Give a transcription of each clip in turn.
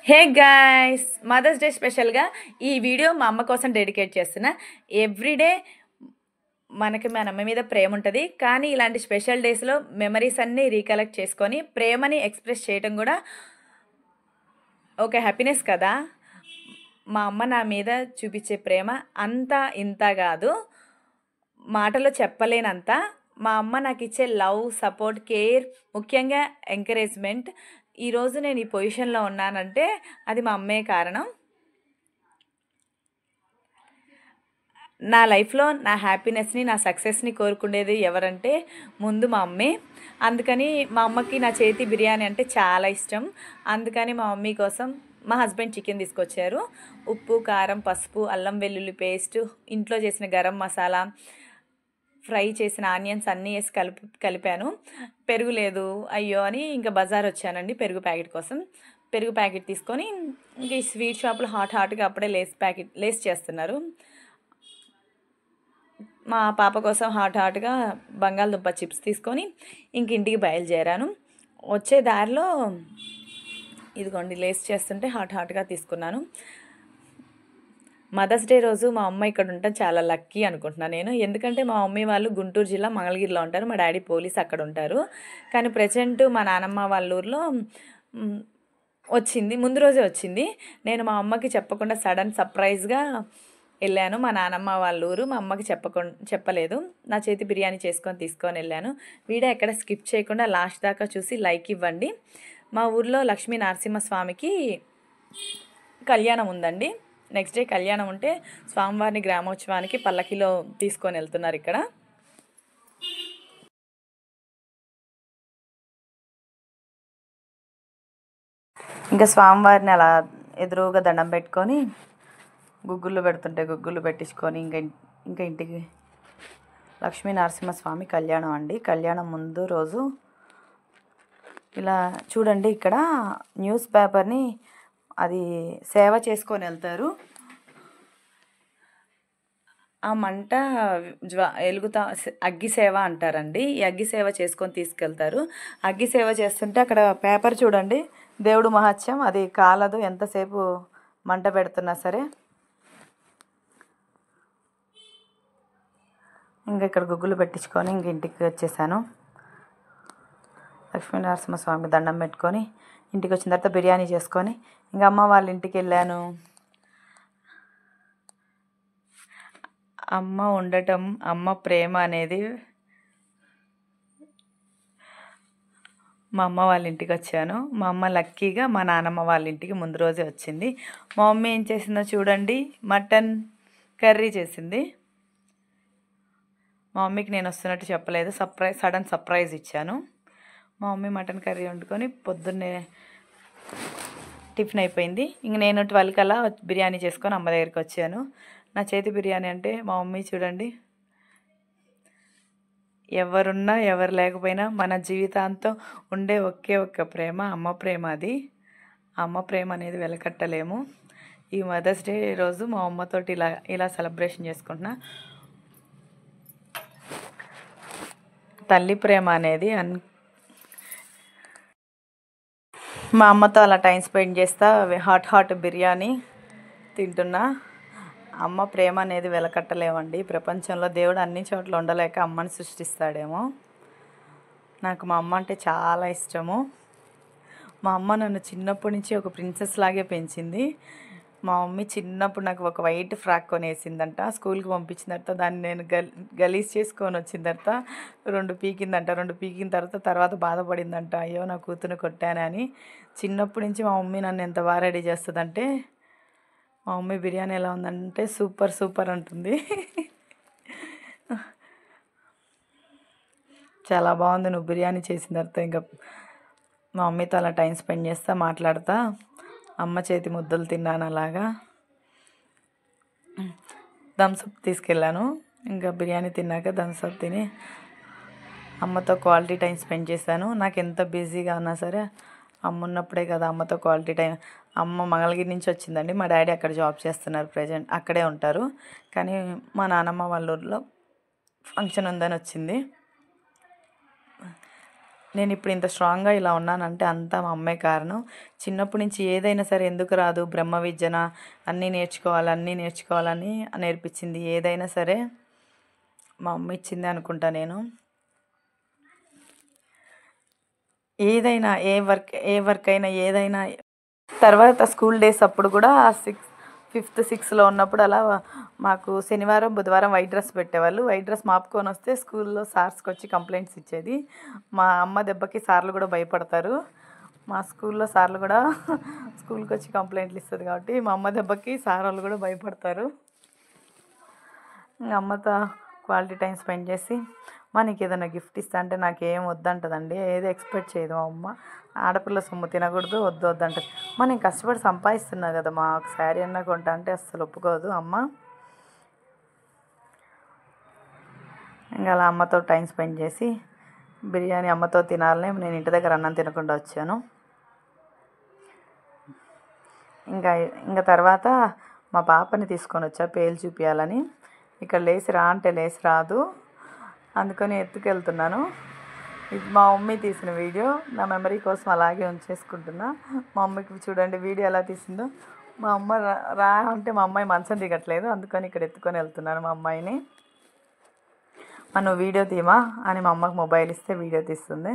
Hey guys, mothers day స్పెషల్గా ఈ video మా అమ్మ కోసం డెడికేట్ చేస్తున్నా. ఎవ్రీడే మనకి మన అమ్మ మీద ప్రేమ ఉంటుంది, కానీ ఇలాంటి స్పెషల్ డేస్లో మెమరీస్ అన్నీ రీకలెక్ట్ చేసుకొని ప్రేమని ఎక్స్ప్రెస్ చేయడం కూడా ఒక హ్యాపీనెస్ కదా. మా అమ్మ నా మీద చూపించే ప్రేమ అంతా ఇంత కాదు, మాటలో చెప్పలేనంత. మా అమ్మ నాకు ఇచ్చే లవ్, సపోర్ట్, కేర్, ముఖ్యంగా ఎంకరేజ్మెంట్. ఈరోజు నేను ఈ పొజిషన్లో ఉన్నానంటే అది మా అమ్మే కారణం. నా లైఫ్లో నా హ్యాపీనెస్ని, నా సక్సెస్ని కోరుకునేది ఎవరంటే ముందు మా అమ్మే. అందుకని మా అమ్మకి నా చేతి బిర్యానీ అంటే చాలా ఇష్టం. అందుకని మా మమ్మీ కోసం మా హస్బెండ్ చికెన్ తీసుకొచ్చారు. ఉప్పు, కారం, పసుపు, అల్లం వెల్లుల్లి పేస్ట్, ఇంట్లో చేసిన గరం మసాలా, ఫ్రై చేసిన ఆనియన్స్ అన్నీ వేసి కలిపాను. పెరుగు లేదు అయ్యో అని ఇంకా బజార్ వచ్చానండి పెరుగు ప్యాకెట్ కోసం. పెరుగు ప్యాకెట్ తీసుకొని ఇంక ఈ స్వీట్ షాప్లో హాట్గా అప్పుడే లేస్ చేస్తున్నారు. మా పాప కోసం హాట్గా బంగాళదుంప చిప్స్ తీసుకొని ఇంక ఇంటికి బయలుదేరాను. వచ్చే దారిలో ఇదిగోండి లేస్ చేస్తుంటే హాట్గా తీసుకున్నాను. మదర్స్ డే రోజు మా అమ్మ ఇక్కడ ఉండటం చాలా లక్కీ అనుకుంటున్నాను నేను. ఎందుకంటే మా మమ్మీ వాళ్ళు గుంటూరు జిల్లా మంగళగిరిలో ఉంటారు, మా డాడీ పోలీస్ అక్కడ ఉంటారు. కానీ ప్రజెంట్ మా నానమ్మ వాళ్ళ ఊర్లో వచ్చింది, ముందు రోజే వచ్చింది. నేను మా అమ్మకి చెప్పకుండా సడన్ సర్ప్రైజ్గా వెళ్ళాను మా నానమ్మ వాళ్ళ ఊరు. మా అమ్మకి చెప్పలేదు. నా చేతి బిర్యానీ తీసుకొని వెళ్ళాను. వీడియో ఎక్కడ స్కిప్ చేయకుండా లాస్ట్ దాకా చూసి లైక్ ఇవ్వండి. మా ఊర్లో లక్ష్మీ నరసింహస్వామికి కళ్యాణం ఉందండి. నెక్స్ట్ డే కళ్యాణం ఉంటే స్వామివారిని గ్రామోత్సవానికి పల్లకిలో తీసుకొని వెళ్తున్నారు. ఇక్కడ ఇంకా స్వామివారిని అలా ఎదురుగా దండం పెట్టుకొని గుగ్గులు పెడుతుంటే గుగ్గులు పెట్టించుకొని ఇంకా ఇంటికి లక్ష్మీ నరసింహస్వామి కళ్యాణం అండి. కళ్యాణం ముందు రోజు ఇలా చూడండి, ఇక్కడ న్యూస్ పేపర్ని అది సేవ చేసుకొని వెళ్తారు. ఆ మంట అగ్గి సేవ అంటారండి. ఈ అగ్గి సేవ చేసుకొని తీసుకెళ్తారు. అగ్గి సేవ చేస్తుంటే అక్కడ పేపర్ చూడండి, దేవుడు మహత్యం, అది కాలదు ఎంతసేపు మంట పెడుతున్నా సరే. ఇంకా ఇక్కడ గుగ్గులు పెట్టించుకొని ఇంక ఇంటికి వచ్చేసాను. లక్ష్మీనరసింహస్వామి దండం పెట్టుకొని ఇంటికి వచ్చిన తర్వాత బిర్యానీ చేసుకొని ఇంకా అమ్మ వాళ్ళ ఇంటికి వెళ్ళాను. అమ్మ ఉండటం, అమ్మ ప్రేమ అనేది, మా అమ్మ వాళ్ళ ఇంటికి వచ్చాను. మా అమ్మ లక్కీగా మా నానమ్మ వాళ్ళ ఇంటికి ముందు రోజే వచ్చింది. మా మమ్మీ ఏం చేసిందో చూడండి, మటన్ కర్రీ చేసింది. మా మమ్మీకి నేను వస్తున్నట్టు చెప్పలేదు, సడన్ సర్ప్రైజ్ ఇచ్చాను. మా మమ్మీ మటన్ కర్రీ వండుకొని పొద్దున్నే టిఫిన్ అయిపోయింది. ఇంక నేను 12 కల్లా బిర్యానీ చేసుకొని అమ్మ దగ్గరికి వచ్చాను. నా చేతి బిర్యానీ అంటే మా మమ్మీ చూడండి, ఎవరున్నా ఎవరు లేకపోయినా మన జీవితాంతం ఉండే ఒకే ఒక్క ప్రేమ అమ్మ ప్రేమ. అది అమ్మ ప్రేమ అనేది వెలకట్టలేము. ఈ మదర్స్ డే రోజు మా అమ్మతోటి ఇలా సెలబ్రేషన్ చేసుకుంటున్నా. తల్లి ప్రేమ అనేది మా అమ్మతో అలా టైం స్పెండ్ చేస్తా హాట్ బిర్యానీ తింటున్నా. అమ్మ ప్రేమ అనేది వెలకట్టలేమండి. ప్రపంచంలో దేవుడు అన్ని చోట్ల ఉండలేక అమ్మని సృష్టిస్తాడేమో. నాకు మా అమ్మ అంటే చాలా ఇష్టము. మా అమ్మ నన్ను చిన్నప్పటి నుంచి ఒక ప్రిన్సెస్ లాగే పెంచింది. మా మమ్మీ చిన్నప్పుడు నాకు ఒక వైట్ ఫ్రాక్ కొనేసిందంట. స్కూల్కి పంపించిన తర్వాత దాన్ని నేను గలీజ్ చేసుకొని వచ్చిన తర్వాత 2 పీకిందంట. 2 పీకిన తర్వాత బాధపడిందంట, అయ్యో నా కూతురు కొట్టానని. చిన్నప్పటి నుంచి మా మమ్మీ నన్ను ఎంత బాగా రెడీ చేస్తుందంటే, మా మమ్మీ బిర్యానీ ఎలా ఉందంటే సూపర్ అంటుంది. చాలా బాగుంది నువ్వు బిర్యానీ చేసిన తర్వాత. ఇంకా మా మమ్మీతో అలా టైం స్పెండ్ చేస్తా మాట్లాడతా అమ్మ చేతి ముద్దలు తిన్నాను. అలాగా థమ్స్అప్ తీసుకెళ్ళాను. ఇంకా బిర్యానీ తిన్నాక థమ్స్అప్ తిని అమ్మతో క్వాలిటీ టైం స్పెండ్ చేశాను. నాకు ఎంత బిజీగా ఉన్నా సరే అమ్మ ఉన్నప్పుడే కదా అమ్మతో క్వాలిటీ టైం. అమ్మ మంగళగిరి నుంచి వచ్చిందండి. మా డాడీ అక్కడ జాబ్ చేస్తున్నారు, ప్రజెంట్ అక్కడే ఉంటారు. కానీ మా నానమ్మ వాళ్ళ ఊర్లో ఫంక్షన్ ఉందని వచ్చింది. నేను ఇప్పుడు ఇంత స్ట్రాంగ్గా ఇలా ఉన్నానంటే అంతా మా అమ్మే కారణం. చిన్నప్పటి నుంచి ఏదైనా సరే ఎందుకు రాదు, బ్రహ్మ విద్యన అన్నీ నేర్చుకోవాలని నేర్పించింది. ఏదైనా సరే మా అమ్మ ఇచ్చింది అనుకుంటా నేను. ఏదైనా ఏ వర్క్ అయినా ఏదైనా. తర్వాత స్కూల్ డేస్ అప్పుడు కూడా 5th 6లో ఉన్నప్పుడు అలా మాకు శనివారం బుధవారం వైట్ డ్రెస్ పెట్టేవాళ్ళు. వైట్ డ్రెస్ మాపుకొని వస్తే స్కూల్లో సార్స్కి వచ్చి కంప్లైంట్స్ ఇచ్చేది. మా అమ్మ దెబ్బకి సార్లు కూడా భయపడతారు. మా స్కూల్లో సార్లు కూడా స్కూల్కి వచ్చి కంప్లైంట్లు ఇస్తుంది కాబట్టి మా అమ్మ దెబ్బకి సార్ వాళ్ళు కూడా భయపడతారు. అమ్మతో క్వాలిటీ టైం స్పెండ్ చేసి మనకి ఏదైనా గిఫ్ట్ ఇస్తా అంటే నాకేం వద్దంటదండి. ఏది ఎక్స్పెక్ట్ చేయదు మా అమ్మ. ఆడపిల్ల సొమ్ము తినకూడదు, వద్దంటది. నేను కష్టపడి సంపాదిస్తున్నా కదా మా ఒక శారీ అన్నా కొంటా అంటే అస్సలు ఒప్పుకోదు అమ్మ. ఇంకా అలా అమ్మతో టైం స్పెండ్ చేసి బిర్యానీ అమ్మతో తినాలని నేను ఇంటి దగ్గర అన్నం తినకుండా వచ్చాను. ఇంకా తర్వాత మా పాపని తీసుకొని వచ్చా పేలు చూపించాలని. ఇక్కడ లేచి రా అంటే లేచి రాదు, అందుకని ఎత్తుకెళ్తున్నాను. ఇది మా మమ్మీ తీసిన వీడియో, నా మెమరీ కోసం అలాగే ఉంచేసుకుంటున్నా. మా మమ్మీకి చూడండి వీడియో ఎలా తీసిందో. మా అమ్మ రా అంటే మా అమ్మాయి మంచం దిగట్లేదు, అందుకని ఇక్కడ ఎత్తుకొని వెళ్తున్నాను మా అమ్మాయిని. మనం వీడియో తీమా అని మా అమ్మకి మొబైల్ ఇస్తే వీడియో తీస్తుంది.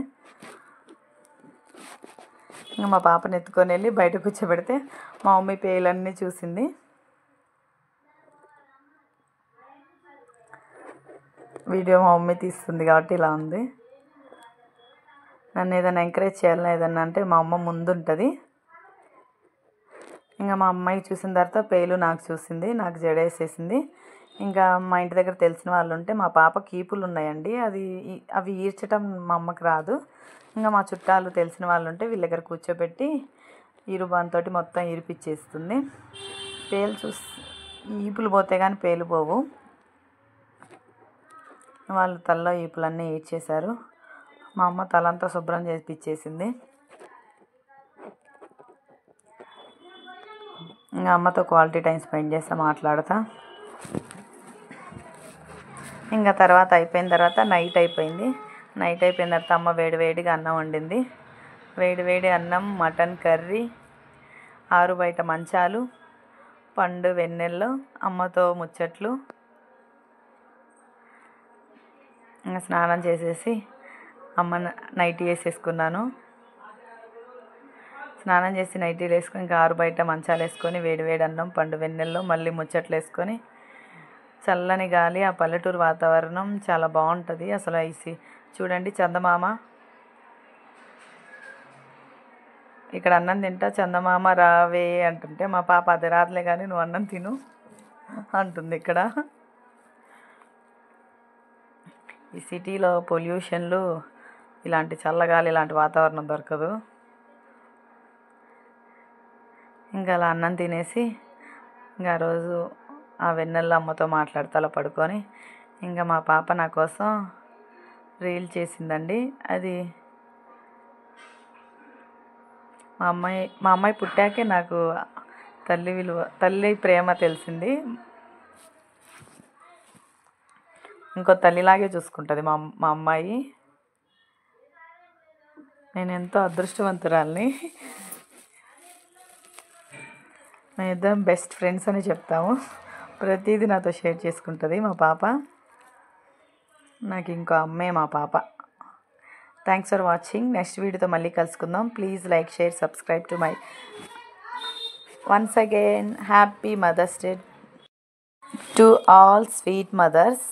ఇంకా మా పాపని ఎత్తుకొని వెళ్ళి బయట కూర్చోబెడితే మా మమ్మీ పేలన్నీ చూసింది. వీడియో మా మమ్మీ తీస్తుంది కాబట్టి ఇలా ఉంది. నన్ను ఏదైనా ఎంకరేజ్ చేయాలని ఏదన్నా అంటే మా అమ్మ ముందు ఉంటుంది. ఇంకా మా అమ్మాయి చూసిన తర్వాత పేలు నాకు చూసింది, నాకు జడేసేసింది. ఇంకా మా ఇంటి దగ్గర తెలిసిన వాళ్ళు ఉంటే మా పాప కీపులు ఉన్నాయండి, అవి ఈర్చటం మా అమ్మకి రాదు. ఇంకా మా చుట్టాలు తెలిసిన వాళ్ళు ఉంటే వీళ్ళ దగ్గర కూర్చోబెట్టి ఈరుబాన్తో మొత్తం ఈరిపిచ్చేస్తుంది. పేలు ఈపులు పోతే కానీ పేలు పోవు. వాళ్ళు తలలో ఈపులన్నీ ఈడ్చేశారు. మా అమ్మ తలంతా శుభ్రం చేపిచ్చేసింది. ఇంకా అమ్మతో క్వాలిటీ టైం స్పెండ్ చేస్తా మాట్లాడతా. ఇంకా తర్వాత అయిపోయిన తర్వాత నైట్ అయిపోయింది. నైట్ అయిపోయిన తర్వాత అమ్మ వేడివేడిగా అన్నం వండింది. వేడివేడి అన్నం, మటన్ కర్రీ, 6 బయట మంచాలు, పండు వెన్నెల్లో, అమ్మతో ముచ్చట్లు. ఇంకా స్నానం చేసేసి అమ్మ నైటీ వేసేసుకున్నాను. స్నానం చేసి నైటీలు వేసుకొని ఇంకా 6 బయట మంచాలు వేసుకొని వేడివేడి అన్నం, పండు వెన్నెల్లో, మళ్ళీ ముచ్చట్లు వేసుకొని చల్లని గాలి, ఆ పల్లెటూరు వాతావరణం చాలా బాగుంటుంది. అసలు చూడండి చందమామ ఇక్కడ అన్నం తింటా, చందమామ రావే అంటుంటే మా పాప అది రాదులే కానీ నువ్వు అన్నం తిను అంటుంది. ఇక్కడ ఈ సిటీలో పొల్యూషన్లు, ఇలాంటి చల్లగాలి, ఇలాంటి వాతావరణం దొరకదు. ఇంకా అలా అన్నం తినేసి ఇంకా ఆ రోజు ఆ వెన్నెల్లో అమ్మతో మాట్లాడుతూ అలా పడుకొని ఇంకా మా పాప నా కోసం రీల్ చేసిందండి. అది మా అమ్మాయి పుట్టాకే నాకు తల్లి ప్రేమ తెలిసింది. ఇంకో తల్లిలాగే చూసుకుంటుంది మా అమ్మాయి. నేను ఎంతో అదృష్టవంతురాలిని. మేము ఇద్దరం బెస్ట్ ఫ్రెండ్స్ అని చెప్తాము. ప్రతిదీ నాతో షేర్ చేసుకుంటుంది మా పాప. నాకు ఇంకో అమ్మే మా పాప. Thanks for watching. నెక్స్ట్ వీడియోతో మళ్ళీ కలుసుకుందాం. Please like, share, subscribe to my once again happy mothers day to all sweet mothers.